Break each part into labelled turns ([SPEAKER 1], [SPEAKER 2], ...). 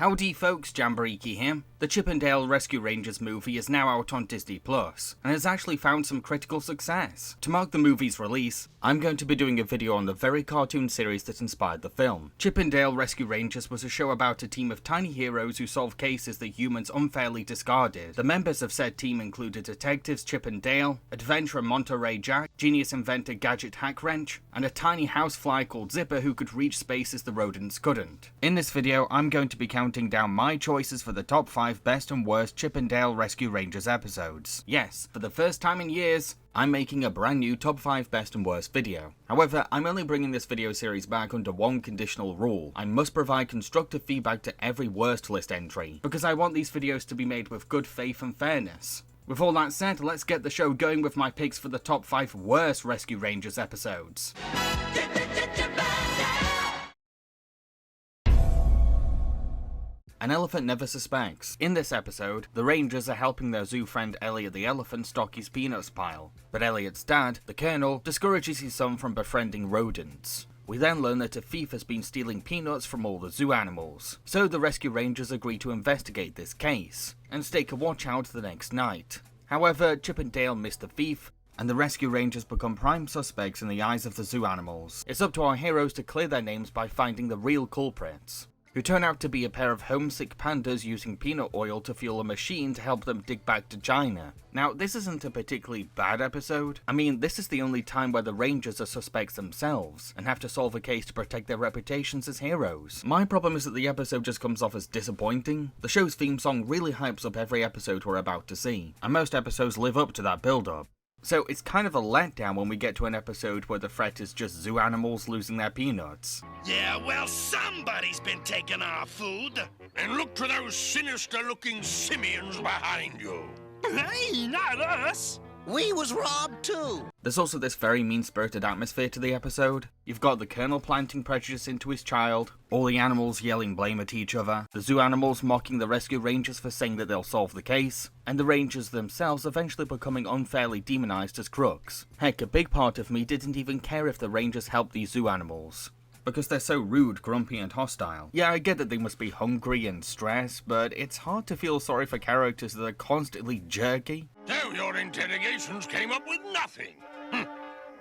[SPEAKER 1] Howdy folks, Jambareeqi here. The Chip 'n Dale Rescue Rangers movie is now out on Disney Plus, and has actually found some critical success. To mark the movie's release, I'm going to be doing a video on the very cartoon series that inspired the film. Chip 'n Dale Rescue Rangers was a show about a team of tiny heroes who solve cases that humans unfairly discarded. The members of said team included detectives Chip and Dale, adventurer Monterey Jack, genius inventor Gadget Hackwrench, and a tiny housefly called Zipper who could reach spaces the rodents couldn't. In this video, I'm going to be counting down my choices for the top 5 best and worst Chip 'n Dale Rescue Rangers episodes. Yes, for the first time in years, I'm making a brand new top 5 best and worst video. However, I'm only bringing this video series back under one conditional rule. I must provide constructive feedback to every worst list entry, because I want these videos to be made with good faith and fairness. With all that said, let's get the show going with my picks for the top 5 worst Rescue Rangers episodes. An Elephant Never Suspects. In this episode, the Rangers are helping their zoo friend Elliot the elephant stock his peanuts pile, but Elliot's dad, the Colonel, discourages his son from befriending rodents. We then learn that a thief has been stealing peanuts from all the zoo animals, so the Rescue Rangers agree to investigate this case, and stake a watch out the next night. However, Chip and Dale miss the thief, and the Rescue Rangers become prime suspects in the eyes of the zoo animals. It's up to our heroes to clear their names by finding the real culprits, who turn out to be a pair of homesick pandas using peanut oil to fuel a machine to help them dig back to China. Now, this isn't a particularly bad episode. I mean, this is the only time where the Rangers are suspects themselves, and have to solve a case to protect their reputations as heroes. My problem is that the episode just comes off as disappointing. The show's theme song really hypes up every episode we're about to see, and most episodes live up to that build-up. So it's kind of a letdown when we get to an episode where the threat is just zoo animals losing their peanuts.
[SPEAKER 2] Yeah, well, somebody's been taking our food. And look to those sinister-looking simians behind you. Hey, not us. We was robbed too.
[SPEAKER 1] There's also this very mean-spirited atmosphere to the episode. You've got the Colonel planting prejudice into his child, all the animals yelling blame at each other, the zoo animals mocking the Rescue Rangers for saying that they'll solve the case, and the Rangers themselves eventually becoming unfairly demonized as crooks. Heck, a big part of me didn't even care if the Rangers helped these zoo animals, because they're so rude, grumpy, and hostile. Yeah, I get that they must be hungry and stressed, but it's hard to feel sorry for characters that are constantly jerky.
[SPEAKER 2] So your interrogations came up with nothing.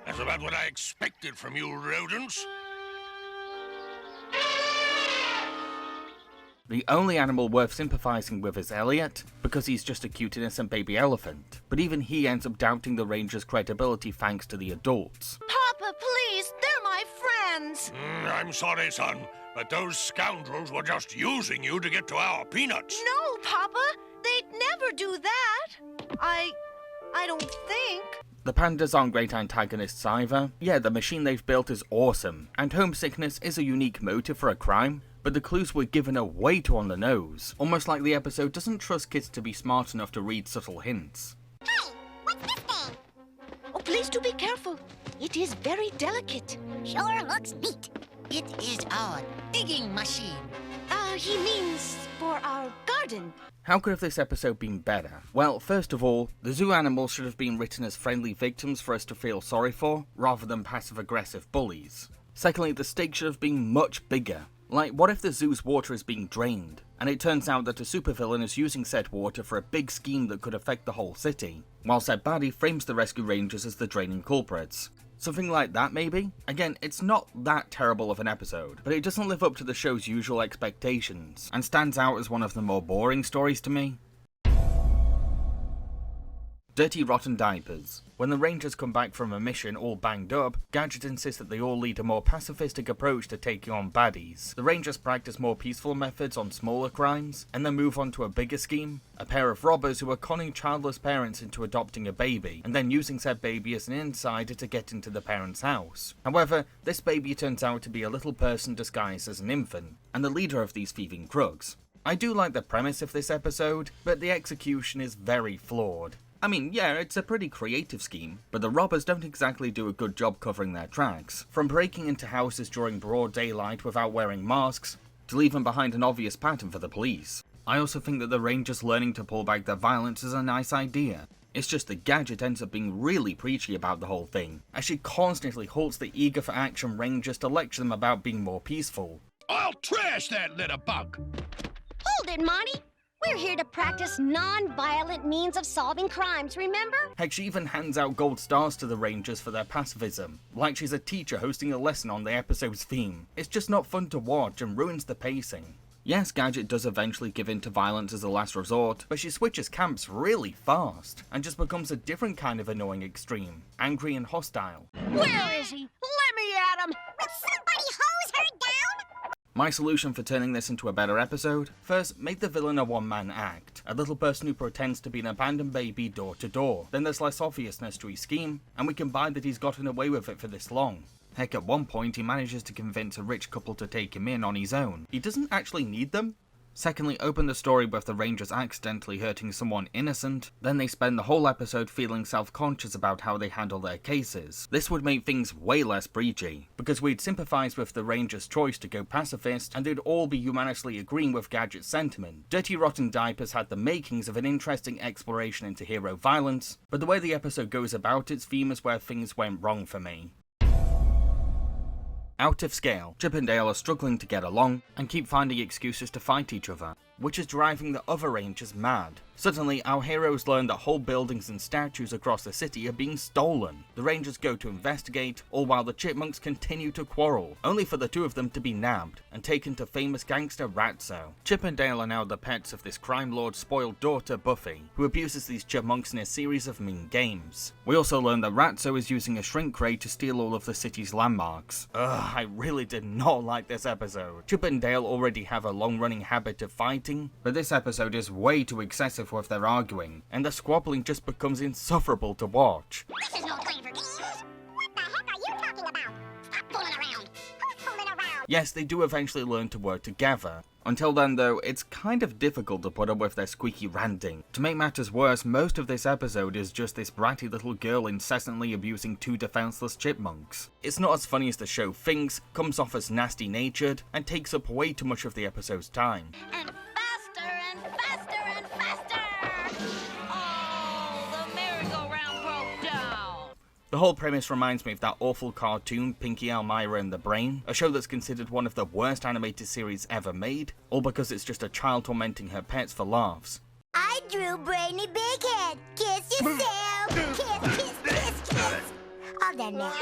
[SPEAKER 2] That's about what I expected from you rodents.
[SPEAKER 1] The only animal worth sympathizing with is Elliot, because he's just a cute innocent baby elephant. But even he ends up doubting the Rangers' credibility thanks to the adults.
[SPEAKER 3] Papa, please, they're my friends.
[SPEAKER 2] I'm sorry, son, but those scoundrels were just using you to get to our peanuts.
[SPEAKER 3] No, Papa, they'd never do that. I don't think.
[SPEAKER 1] The pandas aren't great antagonists either. Yeah, the machine they've built is awesome, and homesickness is a unique motive for a crime, but the clues we're given are way too on the nose. Almost like the episode doesn't trust kids to be smart enough to read subtle hints.
[SPEAKER 3] Hey, what's this thing? Oh, please do be careful. It is very delicate.
[SPEAKER 4] Sure looks neat. It is our digging machine.
[SPEAKER 3] He means for our garden.
[SPEAKER 1] How could have this episode been better? Well, first of all, the zoo animals should have been written as friendly victims for us to feel sorry for, rather than passive-aggressive bullies. Secondly, the stakes should have been much bigger. Like, what if the zoo's water is being drained, and it turns out that a supervillain is using said water for a big scheme that could affect the whole city, while said baddie frames the Rescue Rangers as the draining culprits? Something like that, maybe? Again, it's not that terrible of an episode, but it doesn't live up to the show's usual expectations, and stands out as one of the more boring stories to me. Dirty Rotten Diapers. When the Rangers come back from a mission all banged up, Gadget insists that they all lead a more pacifistic approach to taking on baddies. The Rangers practice more peaceful methods on smaller crimes, and then move on to a bigger scheme. A pair of robbers who are conning childless parents into adopting a baby, and then using said baby as an insider to get into the parents' house. However, this baby turns out to be a little person disguised as an infant, and the leader of these thieving crooks. I do like the premise of this episode, but the execution is very flawed. I mean, yeah, it's a pretty creative scheme, but the robbers don't exactly do a good job covering their tracks. From breaking into houses during broad daylight without wearing masks, to leaving behind an obvious pattern for the police. I also think that the Rangers learning to pull back their violence is a nice idea. It's just that Gadget ends up being really preachy about the whole thing, as she constantly halts the eager for action Rangers to lecture them about being more peaceful.
[SPEAKER 2] I'll trash that little bug!
[SPEAKER 5] nailed it, Monty. We're here to practice non-violent means of solving crimes, remember?
[SPEAKER 1] Heck, she even hands out gold stars to the Rangers for their pacifism, like she's a teacher hosting a lesson on the episode's theme. It's just not fun to watch and ruins the pacing. Yes, Gadget does eventually give in to violence as a last resort, but she switches camps really fast, and just becomes a different kind of annoying extreme, angry and hostile.
[SPEAKER 5] Where is he? Let me at him!
[SPEAKER 4] Will somebody hose her down?
[SPEAKER 1] My solution for turning this into a better episode? First, make the villain a one-man act, a little person who pretends to be an abandoned baby door to door. Then there's less obviousness to his scheme, and we can buy that he's gotten away with it for this long. Heck, at one point he manages to convince a rich couple to take him in on his own. He doesn't actually need them. Secondly, open the story with the Rangers accidentally hurting someone innocent, then they spend the whole episode feeling self-conscious about how they handle their cases. This would make things way less preachy, because we'd sympathise with the Rangers' choice to go pacifist, and they'd all be unanimously agreeing with Gadget's sentiment. Dirty Rotten Diapers had the makings of an interesting exploration into hero violence, but the way the episode goes about its theme is where things went wrong for me. Out of scale, Chip and Dale are struggling to get along and keep finding excuses to fight each other, which is driving the other Rangers mad. Suddenly, our heroes learn that whole buildings and statues across the city are being stolen. The Rangers go to investigate, all while the Chipmunks continue to quarrel, only for the two of them to be nabbed and taken to famous gangster Ratso. Chip and Dale are now the pets of this crime lord's spoiled daughter Buffy, who abuses these chipmunks in a series of mean games. We also learn that Ratso is using a shrink ray to steal all of the city's landmarks. Ugh, I really did not like this episode. Chip and Dale already have a long-running habit of fighting, but this episode is way too excessive with their arguing, and the squabbling just becomes insufferable to watch.
[SPEAKER 4] This is no time for games. What the heck are you talking about? Stop fooling around. Who's fooling around?
[SPEAKER 1] Yes, they do eventually learn to work together. Until then though, it's kind of difficult to put up with their squeaky ranting. To make matters worse, most of this episode is just this bratty little girl incessantly abusing two defenseless chipmunks. It's not as funny as the show thinks, comes off as nasty-natured, and takes up way too much of the episode's time.
[SPEAKER 5] And faster and faster and faster! Oh, the merry-go-round broke down!
[SPEAKER 1] The whole premise reminds me of that awful cartoon Pinky Elmira and the Brain, a show that's considered one of the worst animated series ever made, all because it's just a child tormenting her pets for laughs.
[SPEAKER 4] I drew Brainy Bighead. Kiss yourself. Kiss, kiss, kiss, kiss. All done now.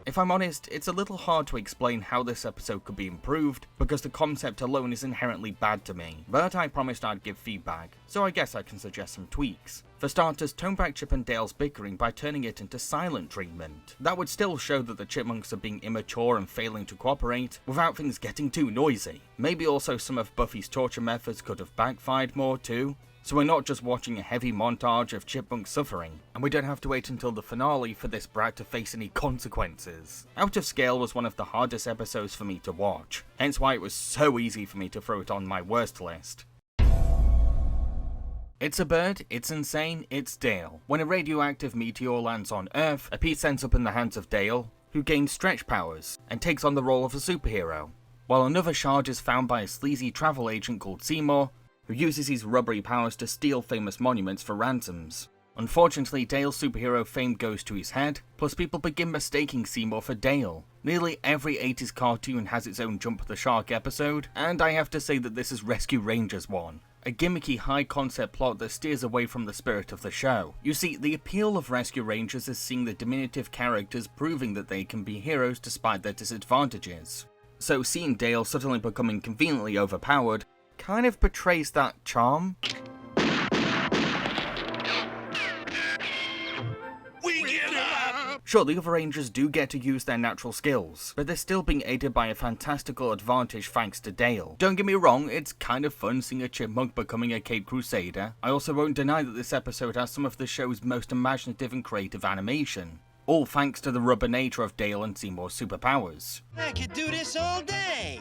[SPEAKER 1] If I'm honest, it's a little hard to explain how this episode could be improved, because the concept alone is inherently bad to me, but I promised I'd give feedback, so I guess I can suggest some tweaks. For starters, tone back Chip and Dale's bickering by turning it into silent treatment. That would still show that the chipmunks are being immature and failing to cooperate, without things getting too noisy. Maybe also some of Buffy's torture methods could have backfired more too. So we're not just watching a heavy montage of chipmunk suffering, and we don't have to wait until the finale for this brat to face any consequences. Out of Scale was one of the hardest episodes for me to watch, hence why it was so easy for me to throw it on my worst list. It's a bird, it's insane, it's Dale. When a radioactive meteor lands on Earth, a piece ends up in the hands of Dale, who gains stretch powers, and takes on the role of a superhero, while another shard is found by a sleazy travel agent called Seymour, who uses his rubbery powers to steal famous monuments for ransoms. Unfortunately, Dale's superhero fame goes to his head, plus people begin mistaking Seymour for Dale. Nearly every 80s cartoon has its own Jump the Shark episode, and I have to say that this is Rescue Rangers one. A gimmicky high-concept plot that steers away from the spirit of the show. You see, the appeal of Rescue Rangers is seeing the diminutive characters proving that they can be heroes despite their disadvantages. So seeing Dale suddenly becoming conveniently overpowered kind of betrays that charm.
[SPEAKER 2] We give up!
[SPEAKER 1] Sure, the other Rangers do get to use their natural skills, but they're still being aided by a fantastical advantage thanks to Dale. Don't get me wrong, it's kind of fun seeing a chipmunk becoming a Cape Crusader. I also won't deny that this episode has some of the show's most imaginative and creative animation. All thanks to the rubber nature of Dale and Seymour's superpowers.
[SPEAKER 6] I could do this all day.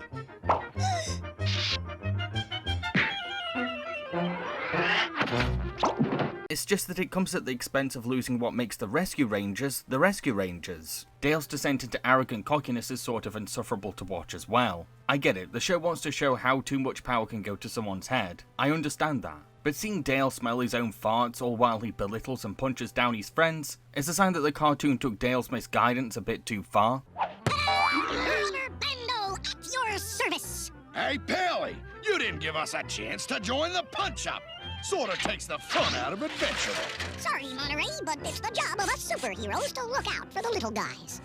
[SPEAKER 1] It's just that it comes at the expense of losing what makes the Rescue Rangers the Rescue Rangers. Dale's descent into arrogant cockiness is sort of insufferable to watch as well. I get it, the show wants to show how too much power can go to someone's head. I understand that. But seeing Dale smell his own farts all while he belittles and punches down his friends is a sign that the cartoon took Dale's misguidance a bit too far.
[SPEAKER 4] Mr. Bando, at your service.
[SPEAKER 2] Hey, Pally, you didn't give us a chance to join the punch-up. Sorta takes the fun out of adventure.
[SPEAKER 4] Sorry, Monterey, but it's the job of us superheroes to look out for the little guys.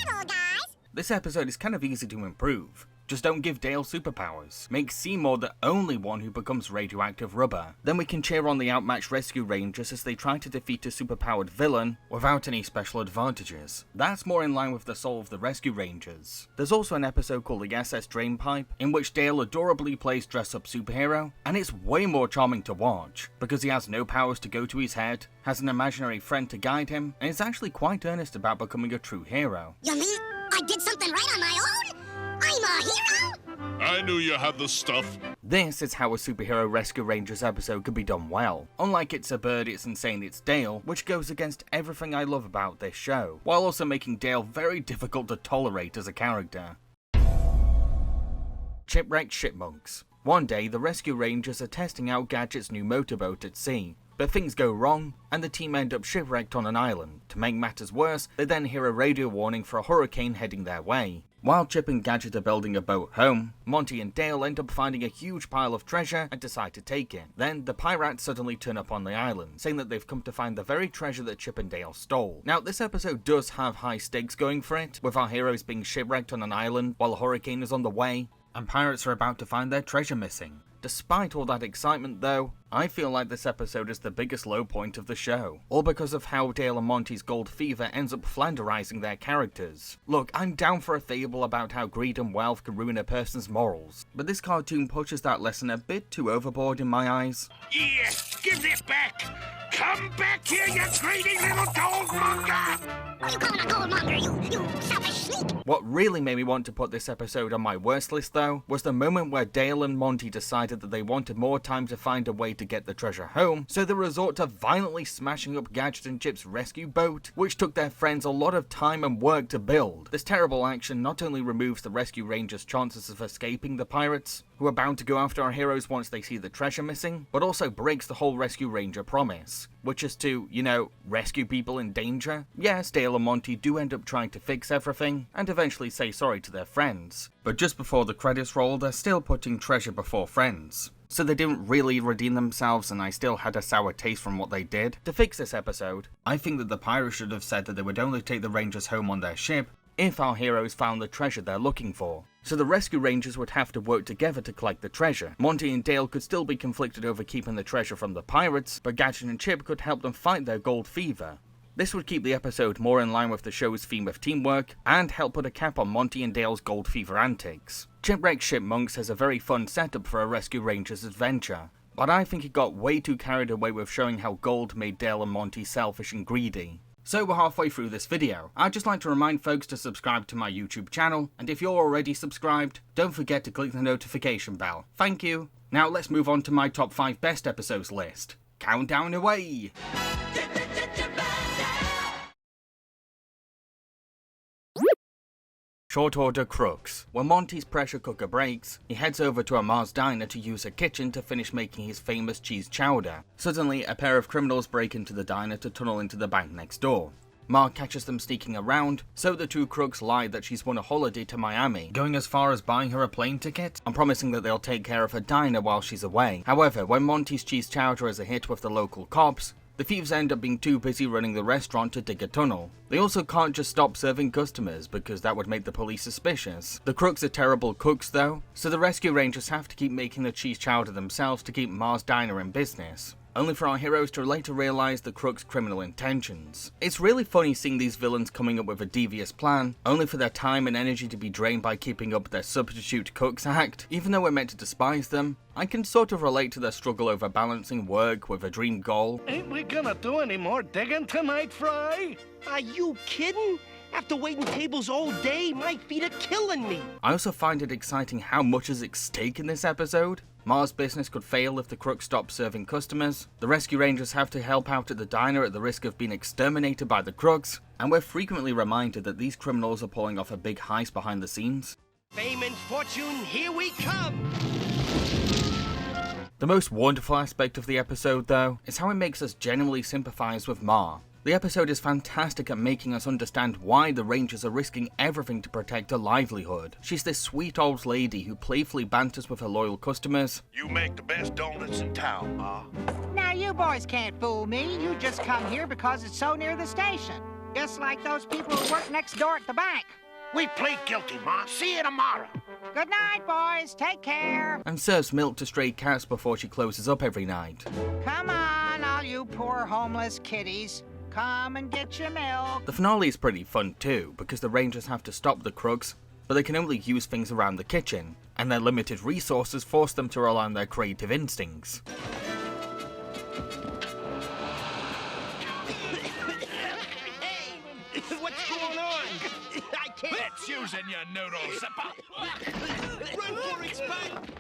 [SPEAKER 4] Little guys?
[SPEAKER 1] This episode is kind of easy to improve. Just don't give Dale superpowers. Make Seymour the only one who becomes radioactive rubber. Then we can cheer on the outmatched rescue rangers as they try to defeat a superpowered villain without any special advantages. That's more in line with the soul of the rescue rangers. There's also an episode called the SS Drainpipe, in which Dale adorably plays dress-up superhero, and it's way more charming to watch, because he has no powers to go to his head, has an imaginary friend to guide him, and is actually quite earnest about becoming a true hero.
[SPEAKER 4] You mean I did something right on my own? I'm a hero?
[SPEAKER 7] I knew you had the stuff.
[SPEAKER 1] This is how a superhero Rescue Rangers episode could be done well. Unlike It's a Bird, It's Insane, It's Dale, which goes against everything I love about this show, while also making Dale very difficult to tolerate as a character. Shipwrecked Chipmunks. One day, the Rescue Rangers are testing out Gadget's new motorboat at sea. But things go wrong, and the team end up shipwrecked on an island. To make matters worse, they then hear a radio warning for a hurricane heading their way. While Chip and Gadget are building a boat home, Monty and Dale end up finding a huge pile of treasure and decide to take it. Then, the pirates suddenly turn up on the island, saying that they've come to find the very treasure that Chip and Dale stole. Now, this episode does have high stakes going for it, with our heroes being shipwrecked on an island while a hurricane is on the way, and pirates are about to find their treasure missing. Despite all that excitement though, I feel like this episode is the biggest low point of the show, all because of how Dale and Monty's gold fever ends up flanderizing their characters. Look, I'm down for a fable about how greed and wealth can ruin a person's morals, but this cartoon pushes that lesson a bit too overboard in my eyes.
[SPEAKER 2] Yeah, give this back! Come back here, you greedy little goldmonger!
[SPEAKER 4] What are you calling a goldmonger, you selfish sneak?
[SPEAKER 1] What really made me want to put this episode on my worst list though, was the moment where Dale and Monty decided that they wanted more time to find a way to get the treasure home, so they resort to violently smashing up Gadget and Chip's rescue boat, which took their friends a lot of time and work to build. This terrible action not only removes the rescue rangers' chances of escaping the pirates, who are bound to go after our heroes once they see the treasure missing, but also breaks the whole rescue ranger promise, which is to, rescue people in danger. Yes, Dale and Monty do end up trying to fix everything, and eventually say sorry to their friends, but just before the credits roll, they're still putting treasure before friends. So they didn't really redeem themselves, and I still had a sour taste from what they did. To fix this episode, I think that the pirates should have said that they would only take the rangers home on their ship if our heroes found the treasure they're looking for. So the rescue rangers would have to work together to collect the treasure. Monty and Dale could still be conflicted over keeping the treasure from the pirates, but Gadget and Chip could help them fight their gold fever. This would keep the episode more in line with the show's theme of teamwork, and help put a cap on Monty and Dale's gold fever antics. Shipwrecked Chipmunks has a very fun setup for a Rescue Rangers adventure, but I think it got way too carried away with showing how gold made Dale and Monty selfish and greedy. So we're halfway through this video. I'd just like to remind folks to subscribe to my YouTube channel, and if you're already subscribed, don't forget to click the notification bell. Thank you. Now let's move on to my top 5 best episodes list. Countdown away! Short Order Crooks. When Monty's pressure cooker breaks, he heads over to a Mars diner to use a kitchen to finish making his famous cheese chowder. Suddenly, a pair of criminals break into the diner to tunnel into the bank next door. Ma catches them sneaking around, so the two crooks lie that she's won a holiday to Miami, going as far as buying her a plane ticket and promising that they'll take care of her diner while she's away. However, when Monty's cheese chowder is a hit with the local cops, the thieves end up being too busy running the restaurant to dig a tunnel. They also can't just stop serving customers because that would make the police suspicious. The crooks are terrible cooks though, so the rescue rangers have to keep making the cheese chowder themselves to keep Mars Diner in business, only for our heroes to later realize the crooks' criminal intentions. It's really funny seeing these villains coming up with a devious plan, only for their time and energy to be drained by keeping up their substitute cooks act. Even though we're meant to despise them, I can sort of relate to their struggle over balancing work with a dream goal.
[SPEAKER 6] Ain't we gonna do any more digging tonight, Fry? Are you kidding? After waiting tables all day, my feet are killing me.
[SPEAKER 1] I also find it exciting how much is at stake in this episode. Mars' business could fail if the crooks stop serving customers, the rescue rangers have to help out at the diner at the risk of being exterminated by the crooks, and we're frequently reminded that these criminals are pulling off a big heist behind the scenes.
[SPEAKER 6] Fame and fortune, here we come!
[SPEAKER 1] The most wonderful aspect of the episode, though, is how it makes us genuinely sympathize with Ma. The episode is fantastic at making us understand why the Rangers are risking everything to protect her livelihood. She's this sweet old lady who playfully banters with her loyal customers.
[SPEAKER 2] You make the best donuts in town, Ma.
[SPEAKER 7] Now you boys can't fool me. You just come here because it's so near the station. Just like those people who work next door at the bank.
[SPEAKER 2] We plead guilty, Ma. See you tomorrow.
[SPEAKER 7] Good night, boys. Take care.
[SPEAKER 1] And serves milk to stray cats before she closes up every night.
[SPEAKER 7] Come on, all you poor homeless kitties. Come and get your milk.
[SPEAKER 1] The finale is pretty fun too, because the Rangers have to stop the crooks, but they can only use things around the kitchen, and their limited resources force them to rely on their creative instincts.
[SPEAKER 6] What's going on? I can't.
[SPEAKER 2] It's using your noodles.
[SPEAKER 6] Run for it, Spike!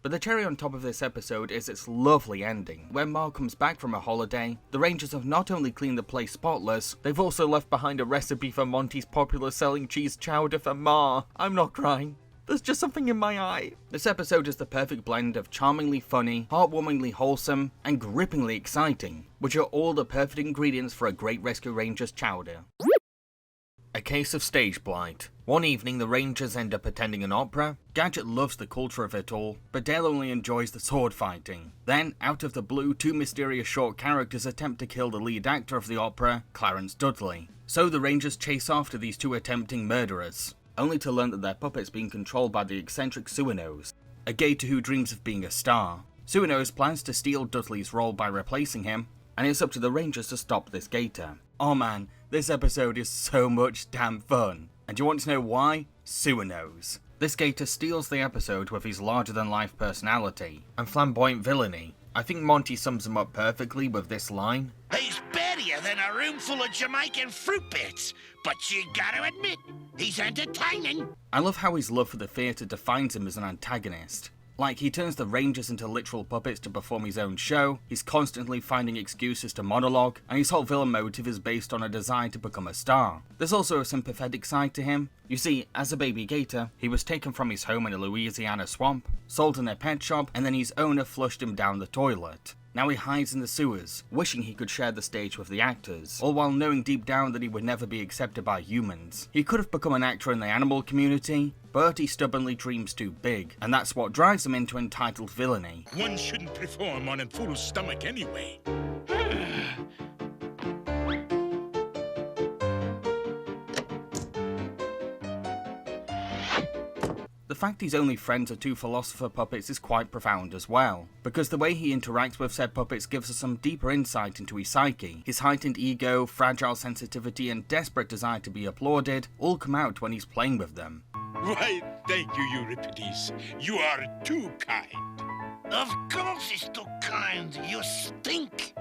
[SPEAKER 1] But the cherry on top of this episode is its lovely ending. When Ma comes back from a holiday, the Rangers have not only cleaned the place spotless, they've also left behind a recipe for Monty's popular selling cheese chowder for Ma. I'm not crying. There's just something in my eye. This episode is the perfect blend of charmingly funny, heartwarmingly wholesome, and grippingly exciting, which are all the perfect ingredients for a great Rescue Rangers chowder. A case of stage blight. One evening, the Rangers end up attending an opera. Gadget loves the culture of it all, but Dale only enjoys the sword fighting. Then, out of the blue, two mysterious short characters attempt to kill the lead actor of the opera, Clarence Dudley. So the Rangers chase after these two attempting murderers, only to learn that their puppet's being controlled by the eccentric Suinose, a gator who dreams of being a star. Suinose plans to steal Dudley's role by replacing him, and it's up to the Rangers to stop this gator. Oh man, this episode is so much damn fun. And you want to know why? Suinose. This gator steals the episode with his larger-than-life personality and flamboyant villainy. I think Monty sums him up perfectly with this line.
[SPEAKER 2] He's better than a room full of Jamaican fruit bits, but you gotta admit, he's entertaining.
[SPEAKER 1] I love how his love for the theatre defines him as an antagonist. Like, he turns the Rangers into literal puppets to perform his own show, he's constantly finding excuses to monologue, and his whole villain motive is based on a desire to become a star. There's also a sympathetic side to him. You see, as a baby gator, he was taken from his home in a Louisiana swamp, sold in a pet shop, and then his owner flushed him down the toilet. Now he hides in the sewers, wishing he could share the stage with the actors, all while knowing deep down that he would never be accepted by humans. He could have become an actor in the animal community, but he stubbornly dreams too big, and that's what drives him into entitled villainy.
[SPEAKER 8] One shouldn't perform on a full stomach anyway.
[SPEAKER 1] The fact his only friends are two philosopher puppets is quite profound as well, because the way he interacts with said puppets gives us some deeper insight into his psyche. His heightened ego, fragile sensitivity, and desperate desire to be applauded all come out when he's playing with them.
[SPEAKER 8] Why, thank you, Euripides. You are too kind.
[SPEAKER 2] Of course he's too kind. You stink.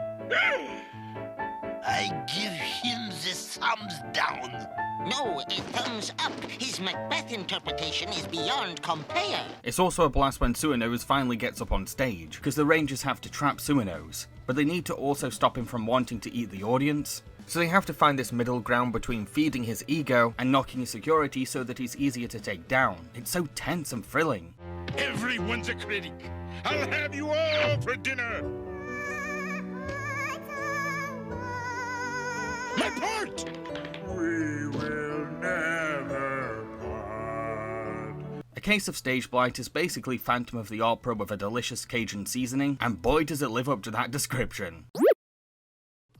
[SPEAKER 2] I give him the thumbs down.
[SPEAKER 9] No, a thumbs up. His Macbeth interpretation is beyond compare.
[SPEAKER 1] It's also a blast when Suinose finally gets up on stage, because the Rangers have to trap Suinose, but they need to also stop him from wanting to eat the audience. So they have to find this middle ground between feeding his ego and knocking his security so that he's easier to take down. It's so tense and thrilling.
[SPEAKER 8] Everyone's a critic. I'll have you all for dinner. My part! We will never part.
[SPEAKER 1] A Case of Stage Blight is basically Phantom of the Opera with a delicious Cajun seasoning, and boy does it live up to that description.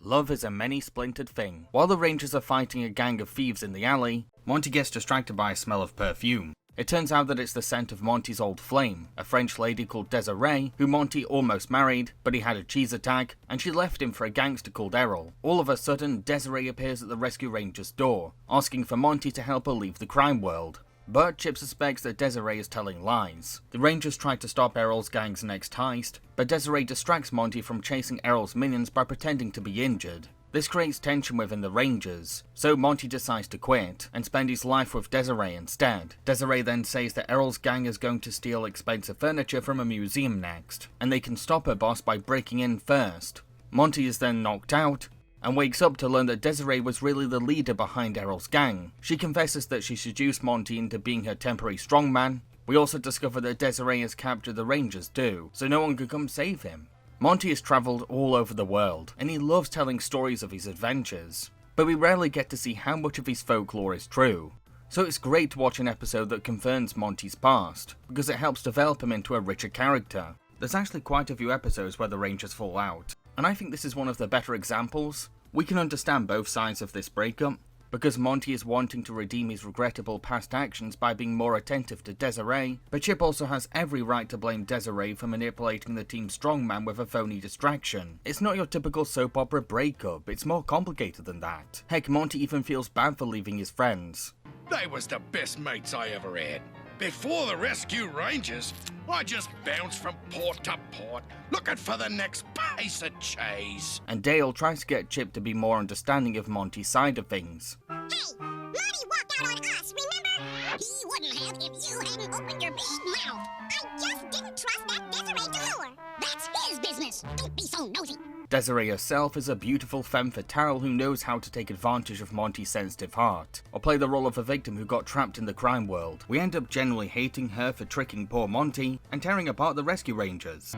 [SPEAKER 1] Love is a many-splintered thing. While the Rangers are fighting a gang of thieves in the alley, Monty gets distracted by a smell of perfume. It turns out that it's the scent of Monty's old flame, a French lady called Desiree, who Monty almost married, but he had a cheese attack, and she left him for a gangster called Errol. All of a sudden, Desiree appears at the Rescue Rangers' door, asking for Monty to help her leave the crime world. But Chip suspects that Desiree is telling lies. The Rangers try to stop Errol's gang's next heist, but Desiree distracts Monty from chasing Errol's minions by pretending to be injured. This creates tension within the Rangers, so Monty decides to quit and spend his life with Desiree instead. Desiree then says that Errol's gang is going to steal expensive furniture from a museum next, and they can stop her boss by breaking in first. Monty is then knocked out, and wakes up to learn that Desiree was really the leader behind Errol's gang. She confesses that she seduced Monty into being her temporary strongman. We also discover that Desiree has captured the Rangers too, so no one could come save him. Monty has travelled all over the world, and he loves telling stories of his adventures, but we rarely get to see how much of his folklore is true. So it's great to watch an episode that confirms Monty's past, because it helps develop him into a richer character. There's actually quite a few episodes where the Rangers fall out, and I think this is one of the better examples. We can understand both sides of this breakup, because Monty is wanting to redeem his regrettable past actions by being more attentive to Desiree, but Chip also has every right to blame Desiree for manipulating the team's strongman with a phony distraction. It's not your typical soap opera breakup, it's more complicated than that. Heck, Monty even feels bad for leaving his friends.
[SPEAKER 8] They was the best mates I ever had. Before the Rescue Rangers, I just bounced from port to port, looking for the next piece of cheese.
[SPEAKER 1] And Dale tries to get Chip to be more understanding of Monty's side of things.
[SPEAKER 4] Hey, Monty walked out on us, remember? He wouldn't have if you hadn't opened your big mouth. I just didn't trust that Desiree to lure. That's his business. Don't be so nosy.
[SPEAKER 1] Desiree herself is a beautiful femme fatale who knows how to take advantage of Monty's sensitive heart, or play the role of a victim who got trapped in the crime world. We end up generally hating her for tricking poor Monty and tearing apart the Rescue Rangers.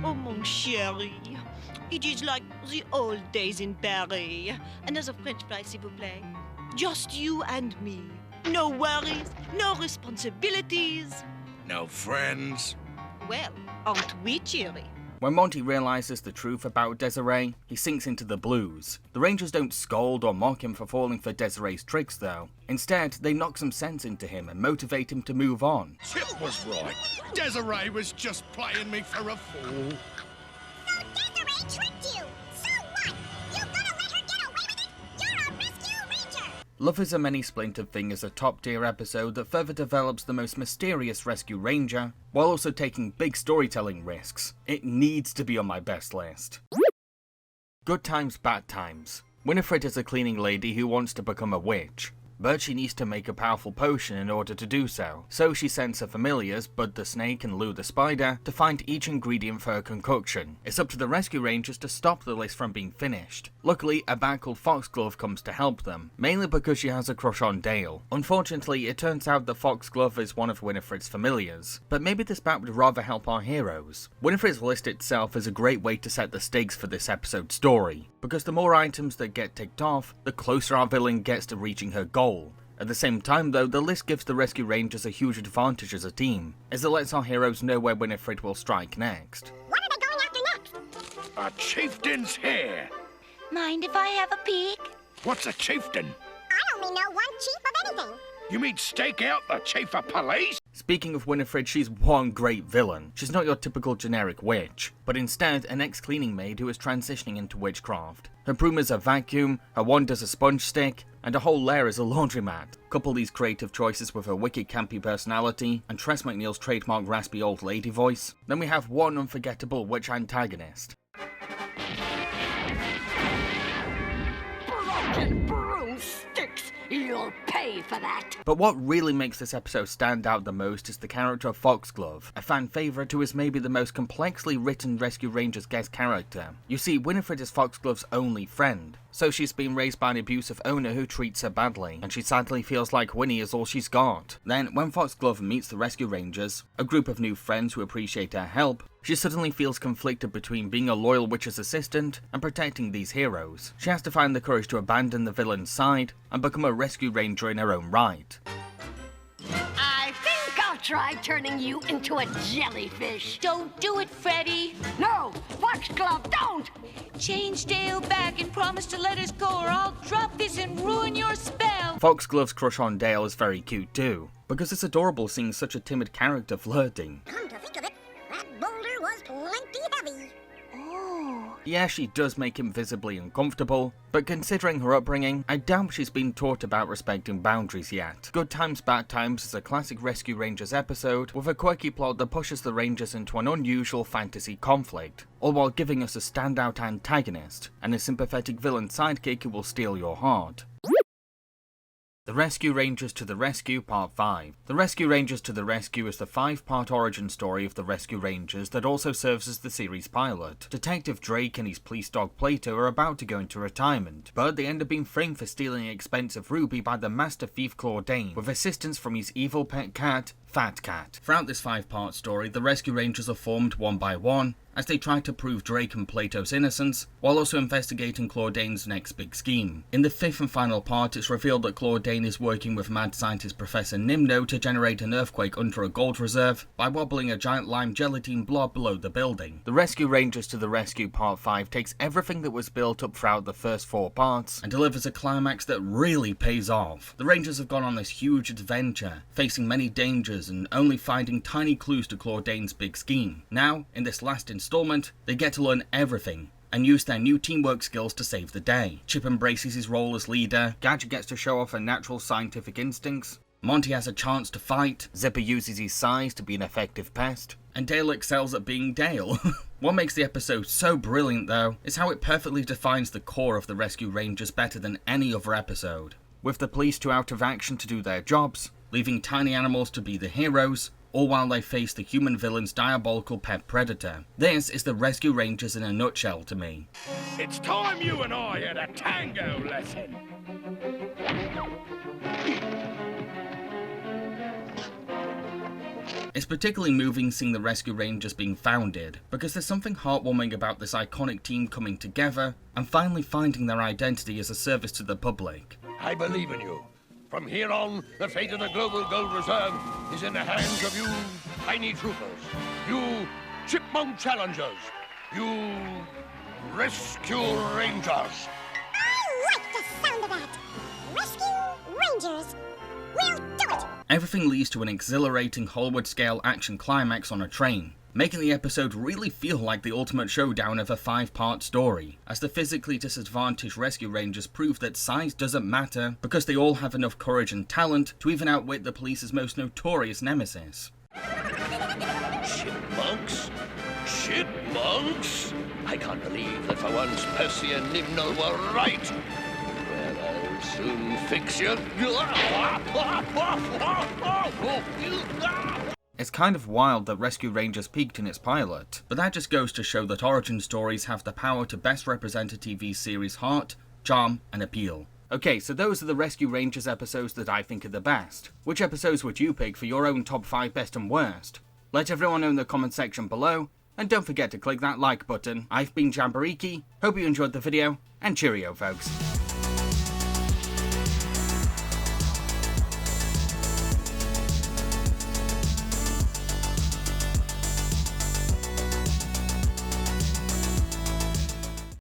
[SPEAKER 10] Oh, mon chéri. It is like the old days in Paris. Another French fry, s'il vous plaît. Just you and me. No worries, no responsibilities.
[SPEAKER 8] No friends.
[SPEAKER 10] Well, aren't we cheery?
[SPEAKER 1] When Monty realizes the truth about Desiree, he sinks into the blues. The Rangers don't scold or mock him for falling for Desiree's tricks though. Instead, they knock some sense into him and motivate him to move on.
[SPEAKER 8] Chip was right. Desiree was just playing me for a fool.
[SPEAKER 4] So Desiree tricked you. So what? You gonna let her get away with it? You're a Rescue Ranger.
[SPEAKER 1] Love is a Many Splintered Thing is a top-tier episode that further develops the most mysterious Rescue Ranger, while also taking big storytelling risks. It needs to be on my best list. Good Times, Bad Times. Winifred is a cleaning lady who wants to become a witch, but she needs to make a powerful potion in order to do so. So she sends her familiars, Bud the Snake and Lou the Spider, to find each ingredient for her concoction. It's up to the Rescue Rangers to stop the list from being finished. Luckily, a bat called Foxglove comes to help them, mainly because she has a crush on Dale. Unfortunately, it turns out that Foxglove is one of Winifred's familiars, but maybe this bat would rather help our heroes. Winifred's list itself is a great way to set the stakes for this episode's story, because the more items that get ticked off, the closer our villain gets to reaching her goal. At the same time though, the list gives the Rescue Rangers a huge advantage as a team, as it lets our heroes know where Winifred will strike next.
[SPEAKER 4] What are they going after next?
[SPEAKER 8] A chieftain's hair.
[SPEAKER 3] Mind if I have a peek?
[SPEAKER 8] What's a chieftain?
[SPEAKER 4] I only know one chief of anything.
[SPEAKER 8] You mean stake out the chief of police?
[SPEAKER 1] Speaking of Winifred, she's one great villain. She's not your typical generic witch, but instead an ex-cleaning maid who is transitioning into witchcraft. Her broom is a vacuum, her wand is a sponge stick, and her whole lair is a laundromat. Couple these creative choices with her wicked campy personality and Tress MacNeille's trademark raspy old lady voice, then we have one unforgettable witch antagonist.
[SPEAKER 11] Broken broomsticks! You'll pay for that!
[SPEAKER 1] But what really makes this episode stand out the most is the character of Foxglove, a fan favourite who is maybe the most complexly written Rescue Rangers guest character. You see, Winifred is Foxglove's only friend, so she's been raised by an abusive owner who treats her badly, and she sadly feels like Winnie is all she's got. Then, when Foxglove meets the Rescue Rangers, a group of new friends who appreciate her help, she suddenly feels conflicted between being a loyal witch's assistant and protecting these heroes. She has to find the courage to abandon the villain's side and become a Rescue Ranger in her own right.
[SPEAKER 11] I think I'll try turning you into a jellyfish.
[SPEAKER 3] Don't do it, Freddy.
[SPEAKER 11] No! Foxglove, don't!
[SPEAKER 3] Change Dale back and promise to let us go or I'll drop this and ruin your spell.
[SPEAKER 1] Foxglove's crush on Dale is very cute too, because it's adorable seeing such a timid character flirting.
[SPEAKER 4] Come to think of it, that boulder was plenty heavy.
[SPEAKER 3] Oh.
[SPEAKER 1] Yeah, she does make him visibly uncomfortable, but considering her upbringing, I doubt she's been taught about respecting boundaries yet. Good Times, Bad Times is a classic Rescue Rangers episode with a quirky plot that pushes the Rangers into an unusual fantasy conflict, all while giving us a standout antagonist and a sympathetic villain sidekick who will steal your heart. The Rescue Rangers to the Rescue Part 5. The Rescue Rangers to the Rescue is the 5-part origin story of the Rescue Rangers that also serves as the series pilot. Detective Drake and his police dog Plato are about to go into retirement, but they end up being framed for stealing an expensive ruby by the master thief Claudine, with assistance from his evil pet cat, Fat Cat. Throughout this 5-part story, the Rescue Rangers are formed one by one as they try to prove Drake and Plato's innocence, while also investigating Claudane's next big scheme. In the 5th and final part, it's revealed that Claudane is working with mad scientist Professor Nimno to generate an earthquake under a gold reserve by wobbling a giant lime gelatine blob below the building. The Rescue Rangers to the Rescue Part 5 takes everything that was built up throughout the first 4 parts and delivers a climax that really pays off. The Rangers have gone on this huge adventure, facing many dangers and only finding tiny clues to Claudane's big scheme. Now, in this last installment, they get to learn everything and use their new teamwork skills to save the day. Chip embraces his role as leader, Gadget gets to show off her natural scientific instincts, Monty has a chance to fight, Zipper uses his size to be an effective pest, and Dale excels at being Dale. What makes the episode so brilliant though, is how it perfectly defines the core of the Rescue Rangers better than any other episode. With the police too out of action to do their jobs, leaving tiny animals to be the heroes, all while they face the human villain's diabolical pet predator. This is the Rescue Rangers in a nutshell to me.
[SPEAKER 8] It's time you and I had a tango lesson.
[SPEAKER 1] It's particularly moving seeing the Rescue Rangers being founded, because there's something heartwarming about this iconic team coming together and finally finding their identity as a service to the public.
[SPEAKER 2] I believe in you. From here on, the fate of the Global Gold Reserve is in the hands of you tiny troopers, you chipmunk challengers, you rescue rangers.
[SPEAKER 4] I like the sound of that. Rescue Rangers. We'll do it.
[SPEAKER 1] Everything leads to an exhilarating Hollywood-scale action climax on a train, making the episode really feel like the ultimate showdown of a 5-part story, as the physically disadvantaged Rescue Rangers prove that size doesn't matter because they all have enough courage and talent to even outwit the police's most notorious nemesis.
[SPEAKER 2] Chipmunks? Chipmunks? I can't believe that for once Percy and Nimno were right. Well, I'll soon fix you.
[SPEAKER 1] It's kind of wild that Rescue Rangers peaked in its pilot, but that just goes to show that origin stories have the power to best represent a TV series' heart, charm, and appeal. Okay, so those are the Rescue Rangers episodes that I think are the best. Which episodes would you pick for your own top 5 best and worst? Let everyone know in the comment section below, and don't forget to click that like button. I've been Jambareeqi, hope you enjoyed the video, and cheerio folks.